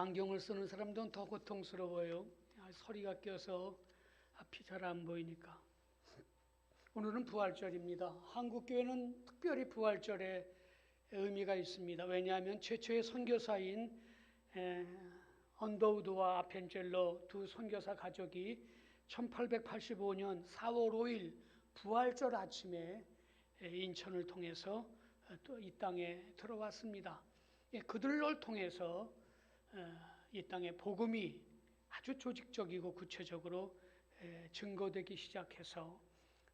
안경을 쓰는 사람들은 더 고통스러워요. 서리가 껴서 앞이 잘 안 보이니까. 오늘은 부활절입니다. 한국교회는 특별히 부활절에 의미가 있습니다. 왜냐하면 최초의 선교사인 언더우드와 아펜젤러 두 선교사 가족이 1885년 4월 5일 부활절 아침에 인천을 통해서 또 이 땅에 들어왔습니다. 그들을 통해서 이 땅에 복음이 아주 조직적이고 구체적으로 증거되기 시작해서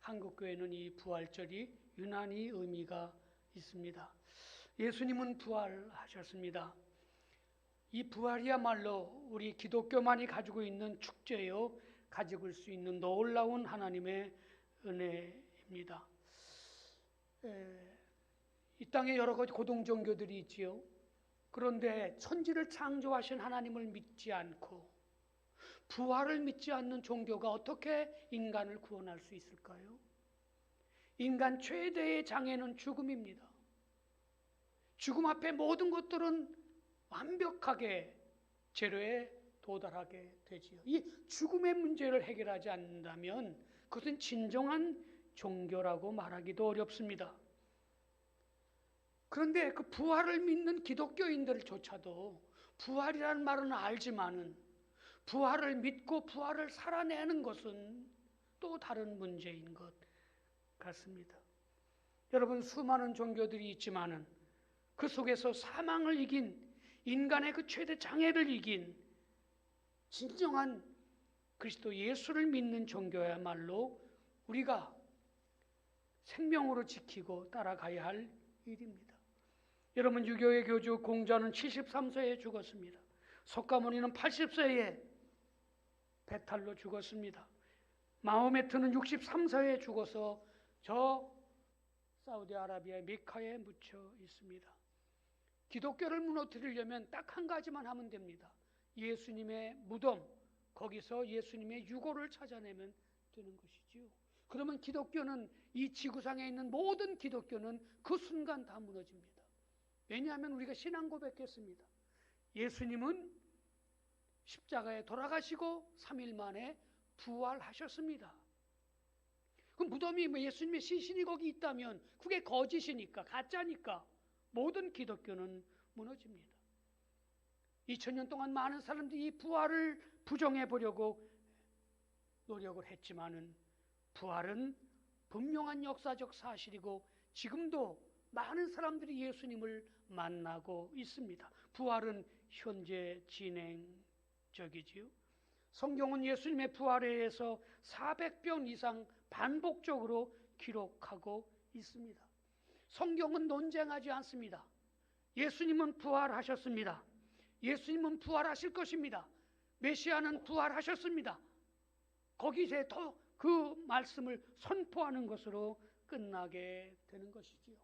한국교회는 이 부활절이 유난히 의미가 있습니다. 예수님은 부활하셨습니다. 이 부활이야말로 우리 기독교만이 가지고 있는 축제요, 가지고 수 있는 놀라운 하나님의 은혜입니다. 이 땅에 여러 가지 고동종교들이 있지요. 그런데 천지를 창조하신 하나님을 믿지 않고 부활을 믿지 않는 종교가 어떻게 인간을 구원할 수 있을까요? 인간 최대의 장애는 죽음입니다. 죽음 앞에 모든 것들은 완벽하게 제로에 도달하게 되지요. 이 죽음의 문제를 해결하지 않는다면 그것은 진정한 종교라고 말하기도 어렵습니다. 그런데 그 부활을 믿는 기독교인들조차도 부활이라는 말은 알지만은 부활을 믿고 부활을 살아내는 것은 또 다른 문제인 것 같습니다. 여러분, 수많은 종교들이 있지만은 그 속에서 사망을 이긴 인간의 그 최대 장애를 이긴 진정한 그리스도 예수를 믿는 종교야말로 우리가 생명으로 지키고 따라가야 할 일입니다. 여러분, 유교의 교주 공자는 73세에 죽었습니다. 석가모니는 80세에 배탈로 죽었습니다. 마호메트는 63세에 죽어서 저 사우디아라비아의 메카에 묻혀 있습니다. 기독교를 무너뜨리려면 딱 한 가지만 하면 됩니다. 예수님의 무덤, 거기서 예수님의 유골을 찾아내면 되는 것이지요. 그러면 기독교는, 이 지구상에 있는 모든 기독교는 그 순간 다 무너집니다. 왜냐하면 우리가 신앙 고백했습니다. 예수님은 십자가에 돌아가시고 3일 만에 부활하셨습니다. 그 무덤이 예수님의 시신이 거기 있다면 그게 거짓이니까, 가짜니까 모든 기독교는 무너집니다. 2000년 동안 많은 사람들이 이 부활을 부정해 보려고 노력을 했지만은 부활은 분명한 역사적 사실이고 지금도 많은 사람들이 예수님을 만나고 있습니다. 부활은 현재 진행적이지요. 성경은 예수님의 부활에 대해서 400편 이상 반복적으로 기록하고 있습니다. 성경은 논쟁하지 않습니다. 예수님은 부활하셨습니다. 예수님은 부활하실 것입니다. 메시아는 부활하셨습니다. 거기서 더 그 말씀을 선포하는 것으로 끝나게 되는 것이지요.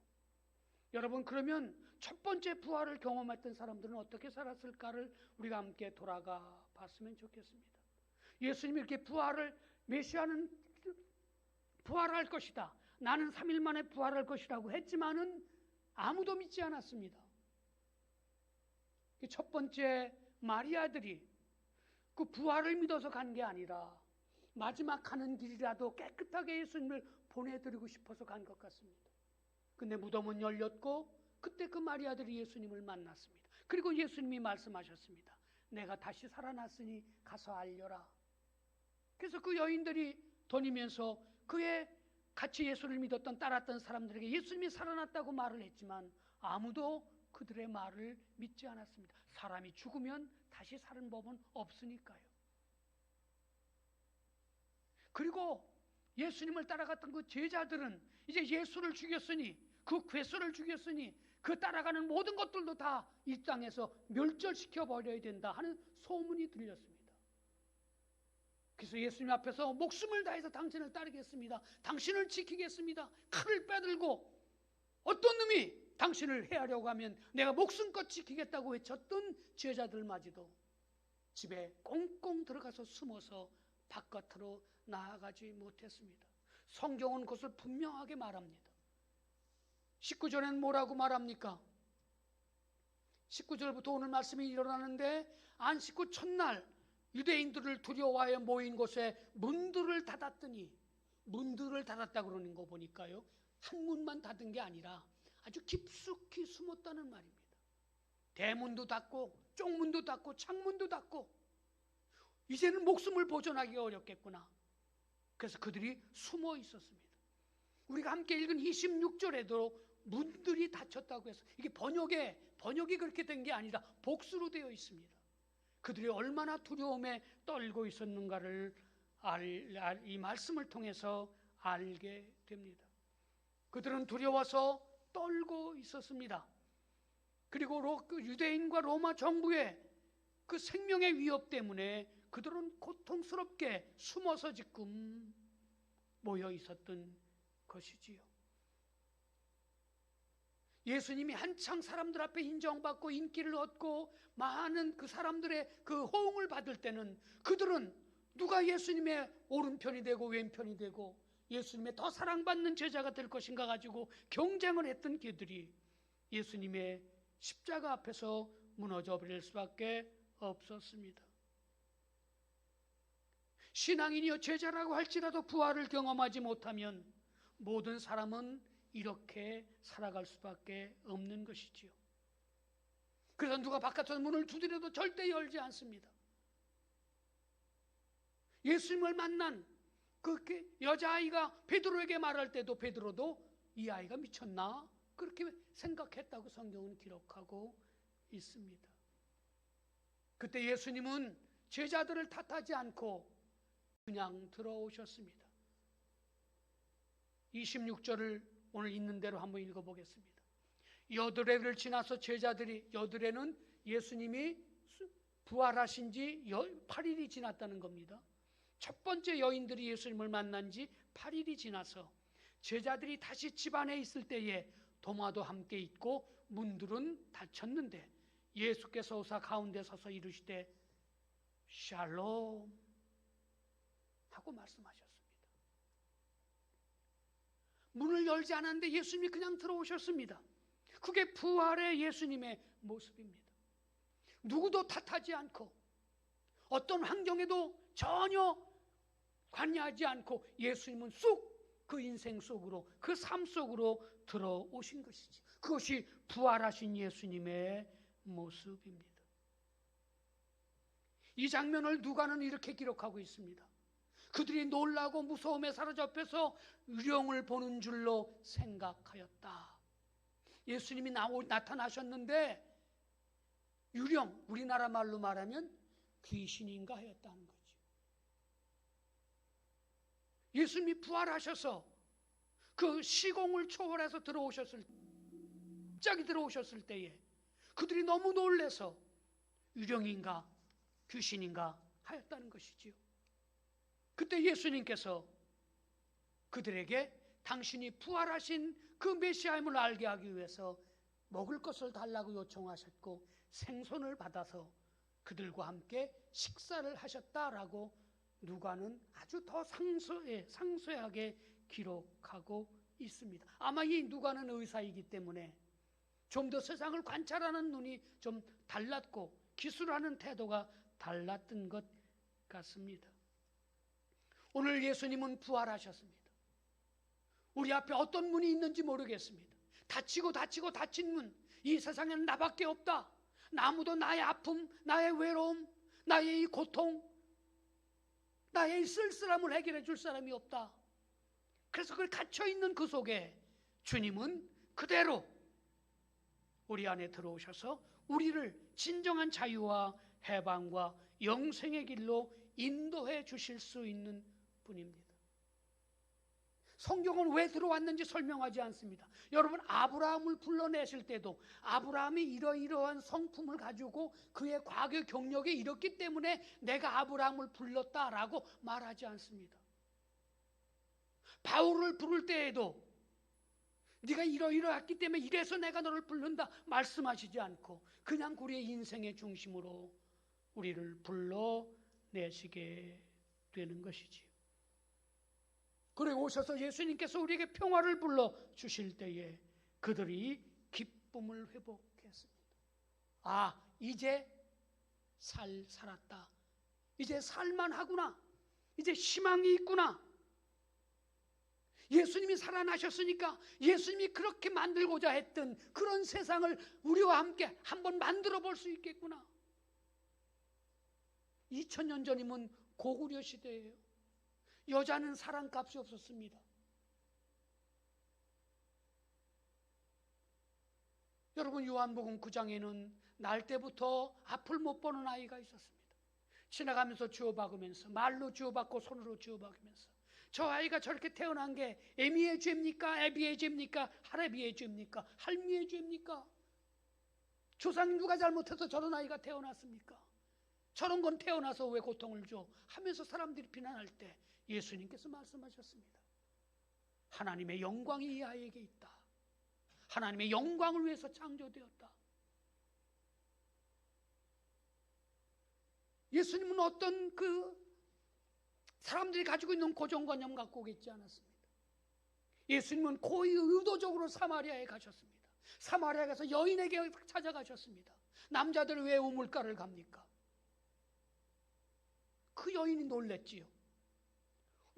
여러분, 그러면 첫 번째 부활을 경험했던 사람들은 어떻게 살았을까를 우리가 함께 돌아가 봤으면 좋겠습니다. 예수님이 이렇게 메시아는 부활할 것이다, 나는 3일 만에 부활할 것이라고 했지만은 아무도 믿지 않았습니다. 첫 번째 마리아들이 그 부활을 믿어서 간 게 아니라 마지막 가는 길이라도 깨끗하게 예수님을 보내드리고 싶어서 간 것 같습니다. 근데 무덤은 열렸고 그때 그 마리아들이 예수님을 만났습니다. 그리고 예수님이 말씀하셨습니다. 내가 다시 살아났으니 가서 알려라. 그래서 그 여인들이 다니면서 그의 같이 예수를 믿었던, 따랐던 사람들에게 예수님이 살아났다고 말을 했지만 아무도 그들의 말을 믿지 않았습니다. 사람이 죽으면 다시 사는 법은 없으니까요. 그리고 예수님을 따라갔던 그 제자들은 이제 예수를 죽였으니, 그 괴수를 죽였으니 그 따라가는 모든 것들도 다 이 땅에서 멸절시켜 버려야 된다 하는 소문이 들렸습니다. 그래서 예수님 앞에서 목숨을 다해서 당신을 따르겠습니다, 당신을 지키겠습니다, 칼을 빼들고 어떤 놈이 당신을 해하려고 하면 내가 목숨껏 지키겠다고 외쳤던 제자들마저도 집에 꽁꽁 들어가서 숨어서 바깥으로 나아가지 못했습니다. 성경은 그것을 분명하게 말합니다. 19절에는 뭐라고 말합니까? 19절부터 오늘 말씀이 일어나는데 안식 후 첫날 유대인들을 두려워하여 모인 곳에 문들을 닫았더니, 문들을 닫았다 그러는 거 보니까요, 한 문만 닫은 게 아니라 아주 깊숙이 숨었다는 말입니다. 대문도 닫고 쪽문도 닫고 창문도 닫고 이제는 목숨을 보존하기가 어렵겠구나. 그래서 그들이 숨어 있었습니다. 우리가 함께 읽은 26절에도 문들이 닫혔다고 해서 이게 번역이 그렇게 된 게 아니라 복수로 되어 있습니다. 그들이 얼마나 두려움에 떨고 있었는가를 이 말씀을 통해서 알게 됩니다. 그들은 두려워서 떨고 있었습니다. 그리고 유대인과 로마 정부의 그 생명의 위협 때문에 그들은 고통스럽게 숨어서 지금 모여 있었던 것이지요. 예수님이 한창 사람들 앞에 인정받고 인기를 얻고 많은 그 사람들의 그 호응을 받을 때는 그들은 누가 예수님의 오른편이 되고 왼편이 되고 예수님의 더 사랑받는 제자가 될 것인가 가지고 경쟁을 했던 그들이 예수님의 십자가 앞에서 무너져 버릴 수밖에 없었습니다. 신앙인이여 제자라고 할지라도 부활을 경험하지 못하면 모든 사람은 이렇게 살아갈 수밖에 없는 것이지요. 그래서 누가 바깥에서 문을 두드려도 절대 열지 않습니다. 예수님을 만난 그 여자아이가 베드로에게 말할 때도 베드로도 이 아이가 미쳤나? 그렇게 생각했다고 성경은 기록하고 있습니다. 그때 예수님은 제자들을 탓하지 않고 그냥 들어오셨습니다. 26절을 오늘 있는 대로 한번 읽어보겠습니다. 여드레를 지나서 제자들이, 여드레는 예수님이 부활하신 지 8일이 지났다는 겁니다. 첫 번째 여인들이 예수님을 만난 지 8일이 지나서 제자들이 다시 집 안에 있을 때에 도마도 함께 있고 문들은 닫혔는데 예수께서 오사 가운데 서서 이르시되 샬롬 하고 말씀하셨습니다. 문을 열지 않았는데 예수님이 그냥 들어오셨습니다. 그게 부활의 예수님의 모습입니다. 누구도 탓하지 않고 어떤 환경에도 전혀 관여하지 않고 예수님은 쑥 그 인생 속으로, 그 삶 속으로 들어오신 것이지. 그것이 부활하신 예수님의 모습입니다. 이 장면을 누가는 이렇게 기록하고 있습니다. 그들이 놀라고 무서움에 사로잡혀서 유령을 보는 줄로 생각하였다. 예수님이 나타나셨는데 유령, 우리나라 말로 말하면 귀신인가 하였다는 거죠. 예수님이 부활하셔서 그 시공을 초월해서 갑자기 들어오셨을 때에 그들이 너무 놀라서 유령인가 귀신인가 하였다는 것이지요. 그때 예수님께서 그들에게 당신이 부활하신 그 메시아임을 알게 하기 위해서 먹을 것을 달라고 요청하셨고 생선을 받아서 그들과 함께 식사를 하셨다라고 누가는 아주 더 상세하게 기록하고 있습니다. 아마 이 누가는 의사이기 때문에 좀 더 세상을 관찰하는 눈이 좀 달랐고 기술하는 태도가 달랐던 것 같습니다. 오늘 예수님은 부활하셨습니다. 우리 앞에 어떤 문이 있는지 모르겠습니다. 닫힌 문. 이 세상에는 나밖에 없다. 아무도 나의 아픔, 나의 외로움, 나의 이 고통, 나의 이 쓸쓸함을 해결해 줄 사람이 없다. 그래서 그 갇혀있는 그 속에 주님은 그대로 우리 안에 들어오셔서 우리를 진정한 자유와 해방과 영생의 길로 인도해 주실 수 있는 분입니다. 성경은 왜 들어왔는지 설명하지 않습니다. 여러분, 아브라함을 불러내실 때도 아브라함이 이러이러한 성품을 가지고 그의 과거 경력이 이렇기 때문에 내가 아브라함을 불렀다라고 말하지 않습니다. 바울을 부를 때에도 네가 이러이러했기 때문에 이래서 내가 너를 부른다 말씀하시지 않고 그냥 우리의 인생의 중심으로 우리를 불러내시게 되는 것이지요. 그리고 오셔서 예수님께서 우리에게 평화를 불러 주실 때에 그들이 기쁨을 회복했습니다. 아, 이제 살았다. 이제 살만하구나. 이제 희망이 있구나. 예수님이 살아나셨으니까 예수님이 그렇게 만들고자 했던 그런 세상을 우리와 함께 한번 만들어 볼 수 있겠구나. 2000년 전이면 고구려 시대예요. 여자는 사랑값이 없었습니다. 여러분, 요한복음 9장에는 날 때부터 앞을 못 보는 아이가 있었습니다. 지나가면서 주워박으면서, 말로 주워박고 손으로 주워박으면서, 저 아이가 저렇게 태어난 게 에미의 죄입니까? 에비의 죄입니까? 하레비의 죄입니까? 할미의 죄입니까? 조상님 누가 잘못해서 저런 아이가 태어났습니까? 저런 건 태어나서 왜 고통을 줘? 하면서 사람들이 비난할 때 예수님께서 말씀하셨습니다. 하나님의 영광이 이 아이에게 있다. 하나님의 영광을 위해서 창조되었다. 예수님은 어떤 사람들이 가지고 있는 고정관념 갖고 오겠지 않았습니다. 예수님은 거의 의도적으로 사마리아에 가셨습니다. 사마리아에 가서 여인에게 찾아가셨습니다. 남자들은 왜 우물가를 갑니까? 그 여인이 놀랬지요.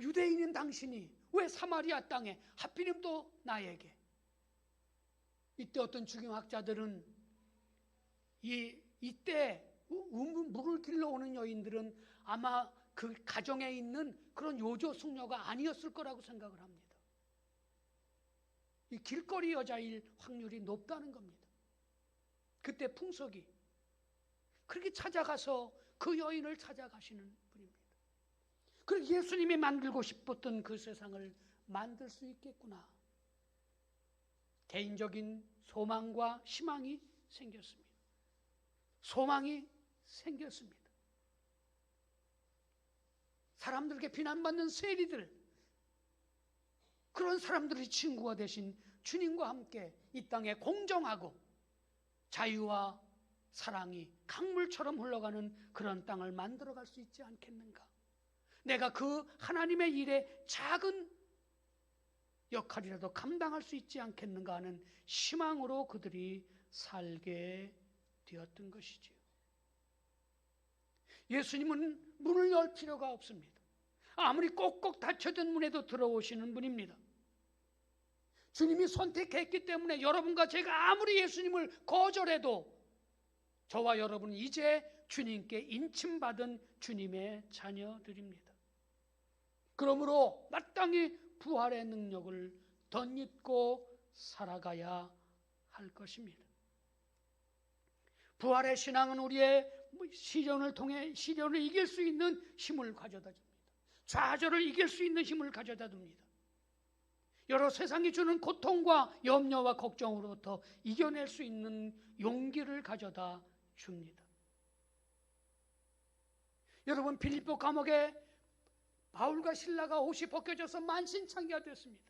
유대인인 당신이 왜 사마리아 땅에, 하필이면 또 나에게? 이때 어떤 주경학자들은 이때 물을 길러오는 여인들은 아마 그 가정에 있는 그런 요조 숙녀가 아니었을 거라고 생각을 합니다. 이 길거리 여자일 확률이 높다는 겁니다. 그때 풍속이 그렇게 찾아가서 그 여인을 찾아가시는 분입니다. 그리고 예수님이 만들고 싶었던 그 세상을 만들 수 있겠구나. 개인적인 소망과 희망이 생겼습니다. 소망이 생겼습니다. 사람들에게 비난받는 세리들, 그런 사람들의 친구가 되신 주님과 함께 이 땅에 공정하고 자유와 사랑이 강물처럼 흘러가는 그런 땅을 만들어갈 수 있지 않겠는가? 내가 그 하나님의 일에 작은 역할이라도 감당할 수 있지 않겠는가 하는 희망으로 그들이 살게 되었던 것이지요. 예수님은 문을 열 필요가 없습니다. 아무리 꼭꼭 닫혀진 문에도 들어오시는 분입니다. 주님이 선택했기 때문에 여러분과 제가 아무리 예수님을 거절해도 저와 여러분은 이제 주님께 인침받은 주님의 자녀들입니다. 그러므로 마땅히 부활의 능력을 덧입고 살아가야 할 것입니다. 부활의 신앙은 우리의 시련을 통해 시련을 이길 수 있는 힘을 가져다 줍니다. 좌절을 이길 수 있는 힘을 가져다 줍니다. 여러 세상이 주는 고통과 염려와 걱정으로부터 이겨낼 수 있는 용기를 가져다 줍니다. 여러분, 빌립보 감옥에 바울과 실라가 옷이 벗겨져서 만신창이가 됐습니다.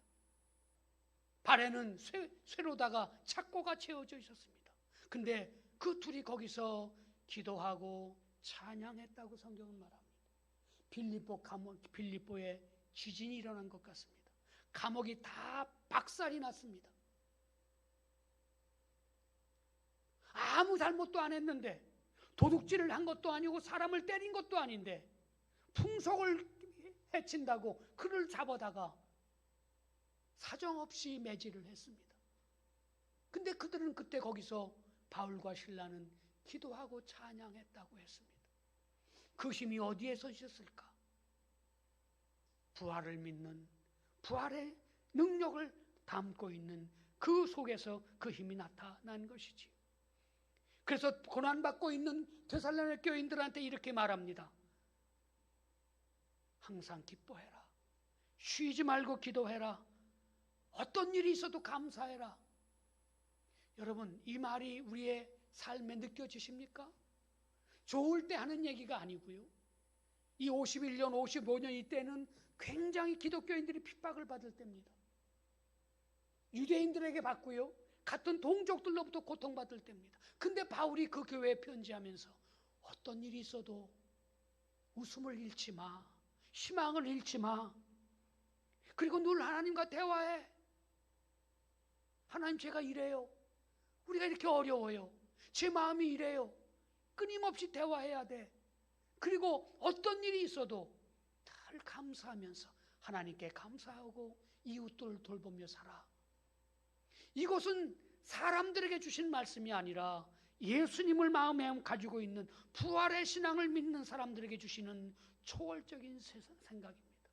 발에는 쇠로다가 착고가 채워져 있었습니다. 근데 그 둘이 거기서 기도하고 찬양했다고 성경은 말합니다. 빌립보에 지진이 일어난 것 같습니다. 감옥이 다 박살이 났습니다. 아무 잘못도 안 했는데, 도둑질을 한 것도 아니고 사람을 때린 것도 아닌데 풍속을 해친다고 그를 잡아다가 사정없이 매질을 했습니다. 근데 그들은 그때 거기서 바울과 실라는 기도하고 찬양했다고 했습니다. 그 힘이 어디에서 있었을까? 부활을 믿는, 부활의 능력을 담고 있는 그 속에서 그 힘이 나타난 것이지. 그래서 고난받고 있는 데살로니가 교인들한테 이렇게 말합니다. 항상 기뻐해라. 쉬지 말고 기도해라. 어떤 일이 있어도 감사해라. 여러분, 이 말이 우리의 삶에 느껴지십니까? 좋을 때 하는 얘기가 아니고요. 이 51년, 55년 이때는 굉장히 기독교인들이 핍박을 받을 때입니다. 유대인들에게 받고요. 같은 동족들로부터 고통받을 때입니다. 근데 바울이 그 교회에 편지하면서 어떤 일이 있어도 웃음을 잃지 마. 희망을 잃지 마. 그리고 늘 하나님과 대화해. 하나님, 제가 이래요. 우리가 이렇게 어려워요. 제 마음이 이래요. 끊임없이 대화해야 돼. 그리고 어떤 일이 있어도 늘 감사하면서 하나님께 감사하고 이웃들을 돌보며 살아. 이것은 사람들에게 주신 말씀이 아니라 예수님을 마음에 가지고 있는 부활의 신앙을 믿는 사람들에게 주시는 초월적인 생각입니다.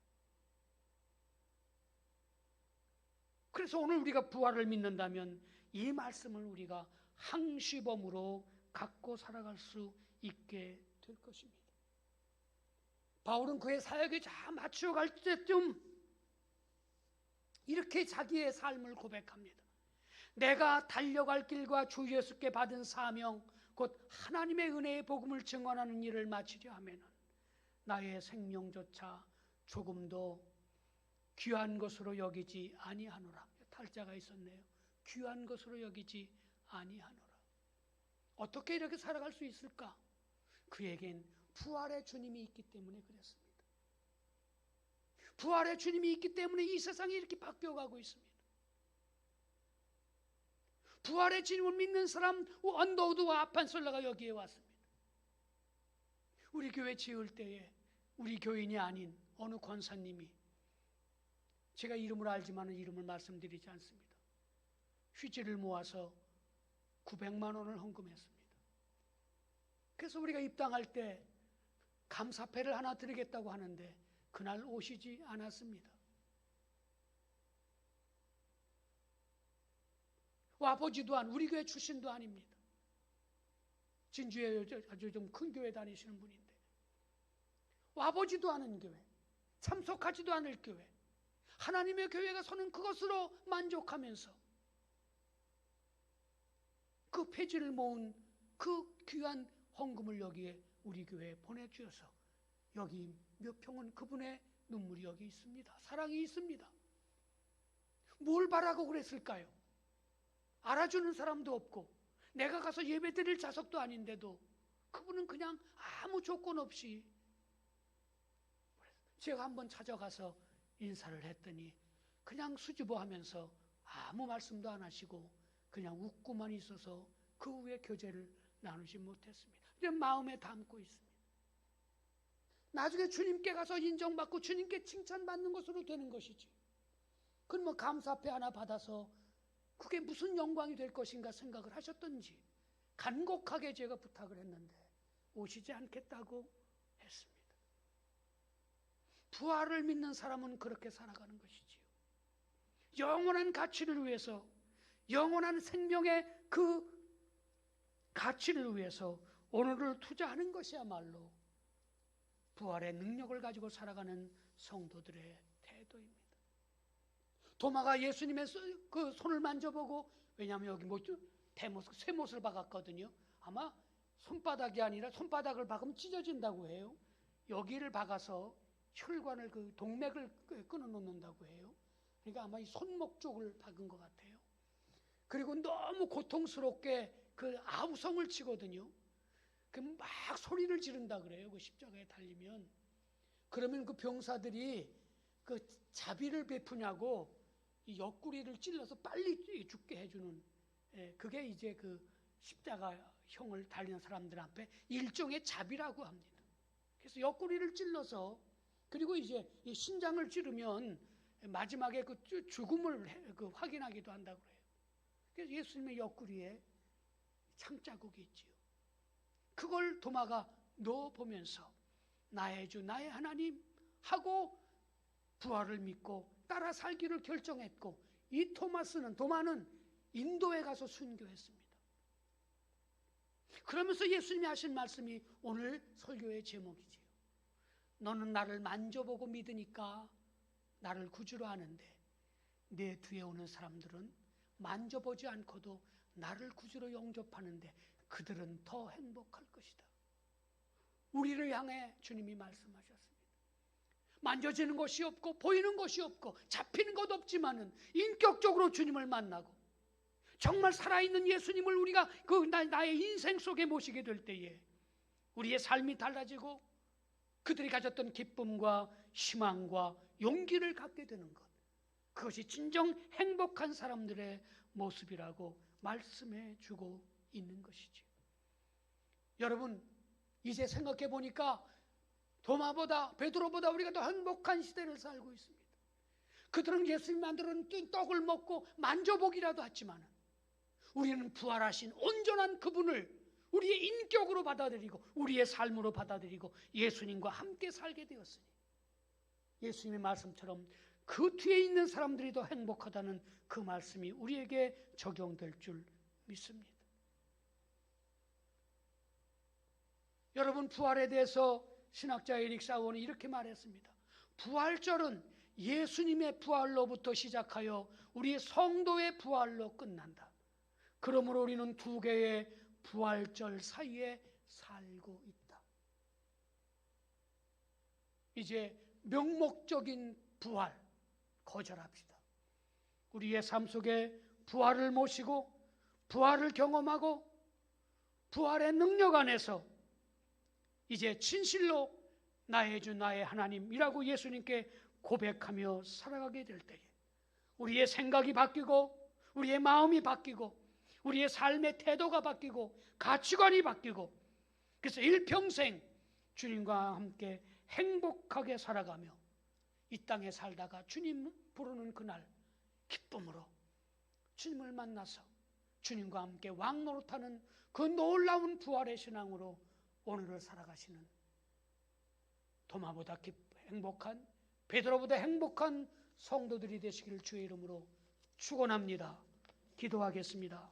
그래서 오늘 우리가 부활을 믿는다면 이 말씀을 우리가 항시범으로 갖고 살아갈 수 있게 될 것입니다. 바울은 그의 사역에 다 맞춰갈 때쯤 이렇게 자기의 삶을 고백합니다. 내가 달려갈 길과 주 예수께 받은 사명 곧 하나님의 은혜의 복음을 증언하는 일을 마치려 하면은 나의 생명조차 조금도 귀한 것으로 여기지 아니하노라. 탈자가 있었네요. 귀한 것으로 여기지 아니하노라. 어떻게 이렇게 살아갈 수 있을까? 그에겐 부활의 주님이 있기 때문에 그랬습니다. 부활의 주님이 있기 때문에 이 세상이 이렇게 바뀌어가고 있습니다. 부활의 주님을 믿는 사람 언더우드와 아판솔라가 여기에 왔습니다. 우리 교회 지을 때에 우리 교인이 아닌 어느 권사님이, 제가 이름을 알지만 이름을 말씀드리지 않습니다, 휴지를 모아서 900만 원을 헌금했습니다. 그래서 우리가 입당할 때 감사패를 하나 드리겠다고 하는데 그날 오시지 않았습니다. 와보지도 않은, 우리 교회 출신도 아닙니다. 진주에 아주 좀 큰 교회 다니시는 분인데 와보지도 않은 교회, 참석하지도 않을 교회, 하나님의 교회가 서는 그것으로 만족하면서 그 폐지를 모은 그 귀한 헌금을 여기에 우리 교회에 보내주셔서 여기 몇 평은 그분의 눈물이 여기 있습니다. 사랑이 있습니다. 뭘 바라고 그랬을까요? 알아주는 사람도 없고 내가 가서 예배 드릴 자석도 아닌데도 그분은 그냥 아무 조건 없이, 제가 한번 찾아가서 인사를 했더니 그냥 수줍어하면서 아무 말씀도 안 하시고 그냥 웃고만 있어서 그 후에 교제를 나누지 못했습니다. 그냥 마음에 담고 있습니다. 나중에 주님께 가서 인정받고 주님께 칭찬받는 것으로 되는 것이지, 그럼 뭐 감사패 하나 받아서 그게 무슨 영광이 될 것인가 생각을 하셨던지 간곡하게 제가 부탁을 했는데 오시지 않겠다고 했습니다. 부활을 믿는 사람은 그렇게 살아가는 것이지요. 영원한 가치를 위해서, 영원한 생명의 그 가치를 위해서 오늘을 투자하는 것이야말로 부활의 능력을 가지고 살아가는 성도들의 태도입니다. 도마가 예수님의 그 손을 만져보고, 왜냐하면 여기 쇠못을 박았거든요. 아마 손바닥이 아니라 손바닥을 박으면 찢어진다고 해요. 여기를 박아서 혈관을, 그 동맥을 끊어 놓는다고 해요. 그러니까 아마 이 손목 쪽을 박은 것 같아요. 그리고 너무 고통스럽게 그 아우성을 치거든요. 그 막 소리를 지른다 그래요. 그 십자가에 달리면. 그러면 그 병사들이 그 자비를 베푸냐고 이 옆구리를 찔러서 빨리 죽게 해주는, 그게 이제 그 십자가형을 달리는 사람들 앞에 일종의 자비라고 합니다. 그래서 옆구리를 찔러서, 그리고 이제 이 신장을 찌르면 마지막에 그 죽음을 그 확인하기도 한다고 그래요. 그래서 예수님의 옆구리에 창자국이 있지요. 그걸 도마가 넣어보면서 나의 주 나의 하나님 하고 부활을 믿고 따라 살기를 결정했고, 이 도마는 인도에 가서 순교했습니다. 그러면서 예수님이 하신 말씀이 오늘 설교의 제목이지요. 너는 나를 만져보고 믿으니까 나를 구주로 아는데 내 뒤에 오는 사람들은 만져보지 않고도 나를 구주로 영접하는데 그들은 더 행복할 것이다. 우리를 향해 주님이 말씀하셨습니다. 만져지는 것이 없고 보이는 것이 없고 잡히는 것 없지만은 인격적으로 주님을 만나고 정말 살아있는 예수님을 우리가 나의 인생 속에 모시게 될 때에 우리의 삶이 달라지고 그들이 가졌던 기쁨과 희망과 용기를 갖게 되는 것, 그것이 진정 행복한 사람들의 모습이라고 말씀해 주고 있는 것이죠. 여러분, 이제 생각해 보니까 도마보다 베드로보다 우리가 더 행복한 시대를 살고 있습니다. 그들은 예수님 만드는 떡을 먹고 만져보기라도 했지만 우리는 부활하신 온전한 그분을 우리의 인격으로 받아들이고 우리의 삶으로 받아들이고 예수님과 함께 살게 되었으니 예수님의 말씀처럼 그 뒤에 있는 사람들이 더 행복하다는 그 말씀이 우리에게 적용될 줄 믿습니다. 여러분, 부활에 대해서 신학자 에릭 사원이 이렇게 말했습니다. 부활절은 예수님의 부활로부터 시작하여 우리 성도의 부활로 끝난다. 그러므로 우리는 두 개의 부활절 사이에 살고 있다. 이제 명목적인 부활 거절합시다. 우리의 삶 속에 부활을 모시고 부활을 경험하고 부활의 능력 안에서 이제 진실로 나의 주 나의 하나님이라고 예수님께 고백하며 살아가게 될 때에 우리의 생각이 바뀌고 우리의 마음이 바뀌고 우리의 삶의 태도가 바뀌고 가치관이 바뀌고 그래서 일평생 주님과 함께 행복하게 살아가며 이 땅에 살다가 주님 부르는 그날 기쁨으로 주님을 만나서 주님과 함께 왕노릇하는 그 놀라운 부활의 신앙으로 오늘을 살아가시는 도마보다 행복한 베드로보다 행복한 성도들이 되시기를 주의 이름으로 축원합니다. 기도하겠습니다.